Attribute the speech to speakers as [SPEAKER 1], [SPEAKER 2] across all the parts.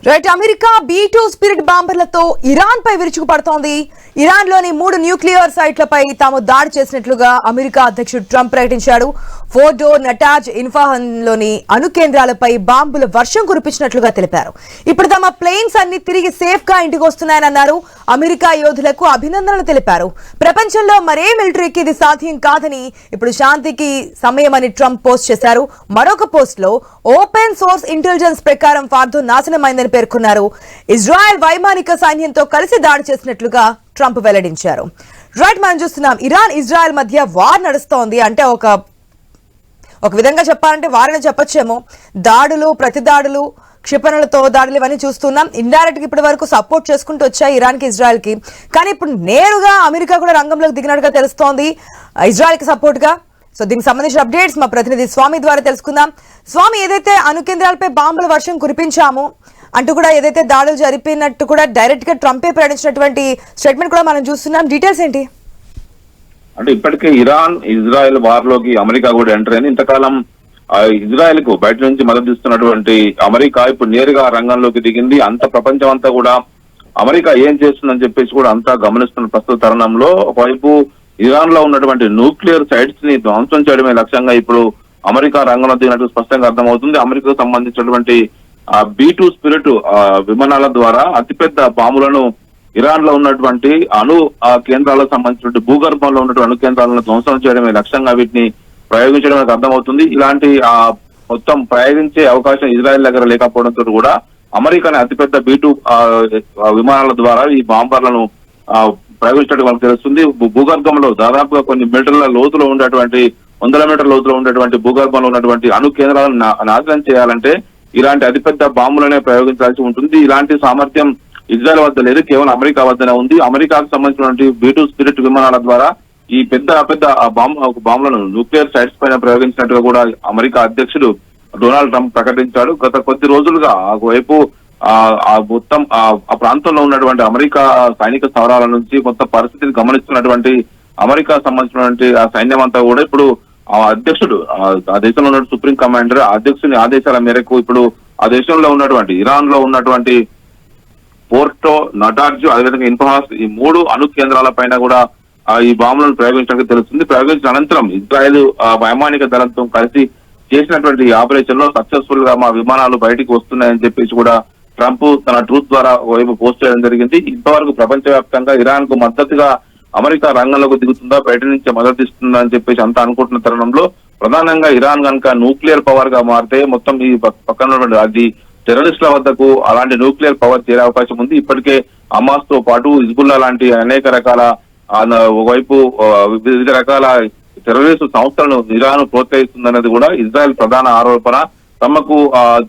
[SPEAKER 1] Right. America B2 spirit బాంబర్లతో Iran పై విరుచుకుపడుతోంది. ఇరాన్ లోని 3 న్యూక్లియర్ సైట్లపై తాము దాడి చేసినట్లుగా అమెరికా అధ్యక్షుడు ట్రంప్ ప్రకటించాడు. ఫోర్డో, నటాజ్, ఇన్ఫాహన్ లోని అణు కేంద్రాలపై బాంబుల వర్షం కురిపించినట్లుగా తెలిపారు. ఇప్పుడు తమ ప్లేన్స్ అన్ని తిరిగి సేఫ్ గా ఇంటికి వస్తున్నాయని అన్నారు. అమెరికా యోధులకు అభినందనలు తెలిపారు. ప్రపంచంలో మరే మిలిటరీకి ఇది సాధ్యం కాదని, ఇప్పుడు శాంతికి సమయమని ట్రంప్ పోస్ట్ చేశారు. మరొక పోస్ట్ లో ఓపెన్ సోర్స్ ఇంటెలిజెన్స్ ప్రకారం ఫార్దో నాశనమైందని పేర్కొన్నారు. ఇజ్రాయెల్ వైమానిక సైన్యంతో కలిసి దాడి చేసినట్లుగా ట్రంప్ వెల్లడించారు. రైట్, మనం చూస్తున్నాం ఇరాన్ ఇజ్రాయెల్ మధ్య వార్ నడుస్తోంది. అంటే ఒక విధంగా చెప్పాలంటే వారని చెప్పొచ్చేమో. దాడులు, ప్రతి దాడులు, క్షిపణులతో దాడులు ఇవన్నీ చూస్తున్నాం. ఇండైరెక్ట్ గా ఇప్పటి వరకు సపోర్ట్ చేసుకుంటూ వచ్చాయి ఇరాన్ కి, ఇజ్రాయెల్ కి. కానీ ఇప్పుడు నేరుగా అమెరికా కూడా రంగంలోకి దిగినట్టుగా తెలుస్తోంది ఇజ్రాయెల్ కి సపోర్ట్ గా. సో దీనికి సంబంధించిన అప్డేట్స్ మా ప్రతినిధి స్వామి ద్వారా తెలుసుకుందాం. స్వామి, ఏదైతే అణు కేంద్రాలపై బాంబుల వర్షం కురిపించామో అంటూ కూడా ఏదైతే దాడులు జరిపినట్టు కూడా డైరెక్ట్ గా ట్రంపే ప్రకటించినటువంటి స్టేట్మెంట్ కూడా మనం చూస్తున్నాం. డీటెయిల్స్ ఏంటి?
[SPEAKER 2] అంటే ఇప్పటికే ఇరాన్ ఇజ్రాయెల్ వార్ లోకి అమెరికా కూడా ఎంటర్ అయింది. ఇంతకాలం ఇజ్రాయెల్ కు బయట నుంచి మద్దతు ఇస్తున్నటువంటి అమెరికా ఇప్పుడు నేరుగా రంగంలోకి దిగింది. అంత ప్రపంచం అంతా కూడా అమెరికా ఏం చేస్తుందని చెప్పేసి కూడా అంతా గమనిస్తున్న ప్రస్తుత తరుణంలో ఒకవైపు ఇరాన్ లో ఉన్నటువంటి న్యూక్లియర్ సైట్స్ ని ధ్వంసం చేయడమే లక్ష్యంగా ఇప్పుడు అమెరికా రంగంలో దిగినట్టు స్పష్టంగా అర్థమవుతుంది. అమెరికాకు సంబంధించినటువంటి B2 స్పిరిట్ విమానాల ద్వారా అతిపెద్ద బాంబులను ఇరాన్ లో ఉన్నటువంటి అణు కేంద్రాలకు సంబంధించినటువంటి భూగర్భంలో ఉన్నటువంటి అణు కేంద్రాలను ధ్వంసం చేయడమే లక్ష్యంగా వీటిని ప్రయోగించడం అర్థమవుతుంది. ఇలాంటి మొత్తం ప్రయోగించే అవకాశం ఇజ్రాయెల్ దగ్గర లేకపోవడంతో కూడా అమెరికాని అతిపెద్ద B2 విమానాల ద్వారా ఈ బాంబర్లను ప్రయోగించడం మనకు తెలుస్తుంది. భూగర్భంలో దాదాపుగా కొన్ని మీటర్ల లోతులో ఉండేటువంటి 100 మీటర్ల లోతులో ఉండేటువంటి భూగర్భంలో ఉన్నటువంటి అణు కేంద్రాలను నాశనం చేయాలంటే ఇలాంటి అతిపెద్ద బాంబులనే ప్రయోగించాల్సి ఉంటుంది. ఇలాంటి సామర్థ్యం ఇజ్రాయెల్ వద్ద లేదు, కేవలం అమెరికా వద్దనే ఉంది. అమెరికాకు సంబంధించినటువంటి B2 స్పిరిట్ విమానాల ద్వారా ఈ పెద్ద బాంబులను న్యూక్లియర్ సైట్స్ పైన ప్రయోగించినట్టుగా కూడా అమెరికా అధ్యక్షుడు డొనాల్డ్ ట్రంప్ ప్రకటించాడు. గత కొద్ది రోజులుగా ఒకవైపు మొత్తం ఆ ప్రాంతంలో ఉన్నటువంటి అమెరికా సైనిక స్థావరాల నుంచి మొత్తం పరిస్థితిని గమనిస్తున్నటువంటి అమెరికా సంబంధించినటువంటి ఆ సైన్యం అంతా కూడా ఇప్పుడు ఆ అధ్యక్షుడు ఆ దేశంలో ఉన్న సుప్రీం కమాండర్ అధ్యక్షుని ఆదేశాల మేరకు ఇప్పుడు ఆ దేశంలో ఉన్నటువంటి ఇరాన్ లో ఉన్నటువంటి పోర్టో, నటార్జ్, అదేవిధంగా ఇన్ఫాస్ ఈ 3 అణు కేంద్రాల పైన కూడా ఈ బాంబులను ప్రయోగించినట్టు తెలుస్తుంది. ప్రయోగించిన అనంతరం ఇజ్రాయెల్ వైమానిక దళంతో కలిసి చేసినటువంటి ఆపరేషన్ లో సక్సెస్ఫుల్ గా మా విమానాలు బయటికి వస్తున్నాయని చెప్పేసి కూడా ట్రంప్ తన ట్రూత్ ద్వారా వైపు పోస్ట్ చేయడం జరిగింది. ఇంతవరకు ప్రపంచవ్యాప్తంగా ఇరాన్ కు మద్దతుగా అమెరికా రంగంలోకి దిగుతుందా, బయట నుంచి మద్దతు ఇస్తుందా అని చెప్పేసి అంతా అనుకుంటున్న తరుణంలో ప్రధానంగా ఇరాన్ కనుక న్యూక్లియర్ పవర్ గా మారితే మొత్తం ఈ పక్కన అది టెర్రరిస్టుల వద్దకు అలాంటి న్యూక్లియర్ పవర్ చేరే అవకాశం ఉంది. ఇప్పటికే హమాస్ తో పాటు హిజ్బుల్లా లాంటి అనేక రకాల ఒకవైపు వివిధ రకాల టెర్రరిస్ట్ సంస్థలను ఇరాన్ ప్రోత్సహిస్తుందనేది కూడా ఇజ్రాయెల్ ప్రధాన ఆరోపణ. తమకు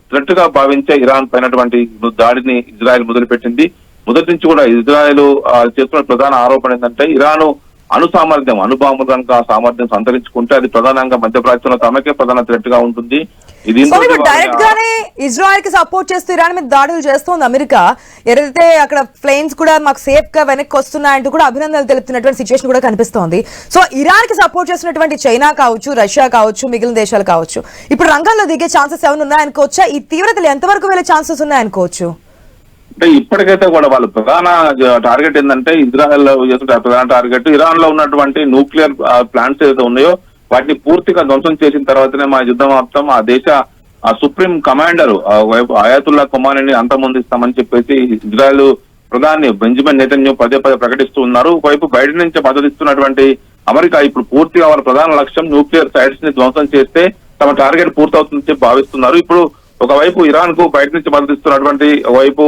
[SPEAKER 2] థ్రెట్ గా భావించే ఇరాన్ పైనటువంటి దాడిని ఇజ్రాయెల్ మొదలుపెట్టింది. మొదటి నుంచి కూడా ఇజ్రాయెల్ చేస్తున్న ప్రధాన ఆరోపణ ఏంటంటే ఇరాన్ అణుబాంబు కనుక ఆ సామర్థ్యం సంతరించుకుంటే అది ప్రధానంగా మధ్యప్రాచ్యంలో తమకే ప్రధాన థ్రెట్ గా ఉంటుంది.
[SPEAKER 1] డైరెక్ట్ గానే ఇజ్రాయెల్ కి సపోర్ట్ చేస్తూ ఇరాన్ మీద దాడులు చేస్తోంది అమెరికా. ఏదైతే అక్కడ ప్లేన్స్ కూడా మాకు సేఫ్ గా వెనక్కి వస్తున్నాయంటూ కూడా అభినందనలు తెలుపుతున్నటువంటి సిచ్యువేషన్ కూడా కనిపిస్తోంది. సో ఇరాన్ కి సపోర్ట్ చేసినటువంటి చైనా కావచ్చు, రష్యా కావచ్చు, మిగిలిన దేశాలు కావచ్చు, ఇప్పుడు రంగంలో దిగే ఛాన్సెస్ ఏమైనా ఉన్నాయనుకోవచ్చా? ఈ తీవ్రతలు ఎంతవరకు వెళ్ళే ఛాన్సెస్ ఉన్నాయనుకోవచ్చు?
[SPEAKER 2] అంటే ఇప్పటికైతే కూడా వాళ్ళు ప్రధాన టార్గెట్ ఏంటంటే ఇజ్రాయెల్ చేస్తున్న ప్రధాన టార్గెట్ ఇరాన్ లో ఉన్నటువంటి న్యూక్లియర్ ప్లాంట్స్ ఏదైతే ఉన్నాయో వాటిని పూర్తిగా ధ్వంసం చేసిన తర్వాతనే మా యుద్ధం మొత్తం ఆ దేశ సుప్రీం కమాండర్ అయాతుల్లా ఖొమైనీని అంతమొందిస్తామని చెప్పేసి ఇజ్రాయెల్ ప్రధాని బెంజమిన్ నెతన్యాహు పదే ప్రకటిస్తూ ఉన్నారు. ఒకవైపు బయట నుంచి మద్దతు ఇస్తున్నటువంటి అమెరికా ఇప్పుడు పూర్తిగా వాళ్ళ ప్రధాన లక్ష్యం న్యూక్లియర్ సైట్స్ ని ధ్వంసం చేస్తే తమ టార్గెట్ పూర్తవుతుందని భావిస్తున్నారు. ఇప్పుడు ఒకవైపు ఇరాన్ కు బయట నుంచి మద్దతు ఇస్తున్నటువంటి ఒకవైపు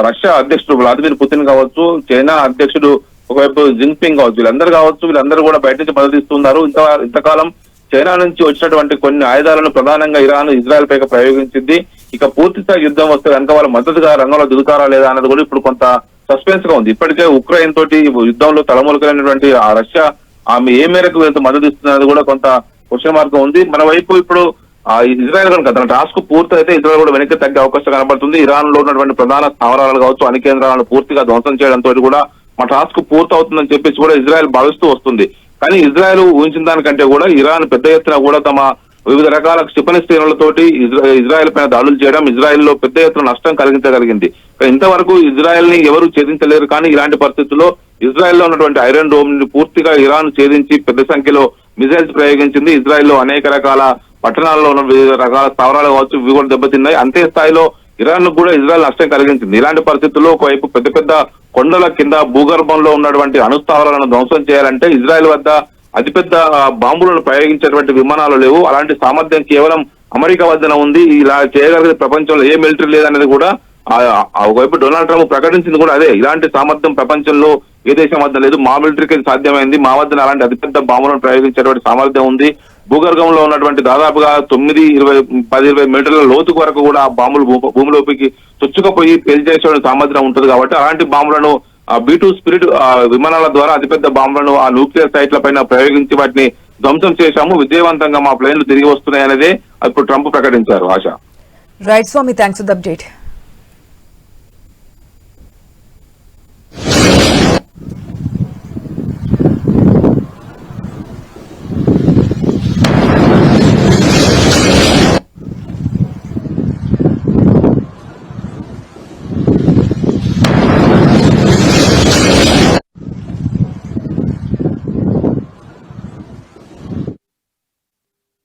[SPEAKER 2] రష్యా అధ్యక్షుడు వ్లాదిమిర్ పుతిన్ కావచ్చు, చైనా అధ్యక్షుడు ఒకవైపు జిన్పింగ్ కావచ్చు, వీళ్ళందరూ కూడా బయట నుంచి మద్దతు ఇస్తున్నారు. ఇంతకాలం చైనా నుంచి వచ్చినటువంటి కొన్ని ఆయుధాలను ప్రధానంగా ఇరాన్ ఇజ్రాయెల్ పైగా ప్రయోగించింది. ఇక పూర్తిస్థాయి యుద్ధం వస్తే కనుక వాళ్ళ మద్దతుగా రంగంలో దిగుతారా లేదా అన్నది కూడా ఇప్పుడు కొంత సస్పెన్స్ గా ఉంది. ఇప్పటికే ఉక్రెయిన్ తోటి యుద్ధంలో తలమూలకైనటువంటి ఆ రష్యా ఆమె ఏ మేరకు వీళ్ళతో మద్దతు ఇస్తున్నది కూడా కొంత క్వశ్చన్ మార్క్ ఉంది. మన వైపు ఇప్పుడు ఇజ్రాయెల్ కనుక తన టాస్క్ పూర్తయితే ఇజ్రాయెల్ కూడా వెనక్కి తగ్గే అవకాశం కనబడుతుంది. ఇరాన్ లో ఉన్నటువంటి ప్రధాన స్థావరాలు కావచ్చు, అణు కేంద్రాలను పూర్తిగా ధ్వంసం చేయడంతో కూడా మా టాస్క్ పూర్తవుతుందని చెప్పేసి కూడా ఇజ్రాయెల్ భావిస్తూ వస్తుంది. కానీ ఇజ్రాయెల్ ఊహించిన దానికంటే కూడా ఇరాన్ పెద్ద ఎత్తున కూడా తమ వివిధ రకాల క్షిపణి శ్రేణులతోటి ఇజ్రాయెల్ పైన దాడులు చేయడం ఇజ్రాయెల్ లో పెద్ద ఎత్తున నష్టం కలిగించగలిగింది. ఇంతవరకు ఇజ్రాయెల్ ని ఎవరు ఛేదించలేరు. కానీ ఇలాంటి పరిస్థితుల్లో ఇజ్రాయెల్ లో ఉన్నటువంటి ఐరన్ డోమ్ ని పూర్తిగా ఇరాన్ ఛేదించి పెద్ద సంఖ్యలో మిసైల్స్ ప్రయోగించింది. ఇజ్రాయెల్ లో అనేక రకాల పట్టణాల్లో ఉన్న వివిధ రకాల స్థావరాలు కావచ్చు, ఇవి కూడా దెబ్బతిన్నాయి. అంతే స్థాయిలో ఇరాన్ కూడా ఇజ్రాయెల్ నష్టం కలిగించింది. ఇలాంటి పరిస్థితుల్లో ఒకవైపు పెద్ద పెద్ద కొండల కింద భూగర్భంలో ఉన్నటువంటి అణుస్థావరాలను ధ్వంసం చేయాలంటే ఇజ్రాయెల్ వద్ద అతిపెద్ద బాంబులను ప్రయోగించేటువంటి విమానాలు లేవు. అలాంటి సామర్థ్యం కేవలం అమెరికా వద్దన ఉంది. ఇలా చేయగలిగే ప్రపంచంలో ఏ మిలిటరీ లేదనేది కూడా ఒకవైపు డొనాల్డ్ ట్రంప్ ప్రకటించింది కూడా అదే. ఇలాంటి సామర్థ్యం ప్రపంచంలో ఏ దేశం వద్ద లేదు, మా మిలిటరీకి సాధ్యమైంది, మా వద్ద అలాంటి అతిపెద్ద బాంబులను ప్రయోగించేటువంటి సామర్థ్యం ఉంది. భూగర్భంలో ఉన్నటువంటి దాదాపుగా 9-10-20 మీటర్ల లోతు వరకు కూడా ఆ బాంబులు భూమిలోకి చొచ్చుకుపోయి పేల్చేసే సామర్థ్యం ఉంటుంది. కాబట్టి అలాంటి బాంబులను B2 స్పిరిట్ విమానాల ద్వారా అతిపెద్ద బాంబులను ఆ న్యూక్లియర్ సైట్ల పైన ప్రయోగించి వాటిని ధ్వంసం చేశాము, విజయవంతంగా మా ప్లేన్లు తిరిగి వస్తున్నాయనేదే ఇప్పుడు ట్రంప్ ప్రకటించారు. ఆశ.
[SPEAKER 1] Right Swami, thanks for the update.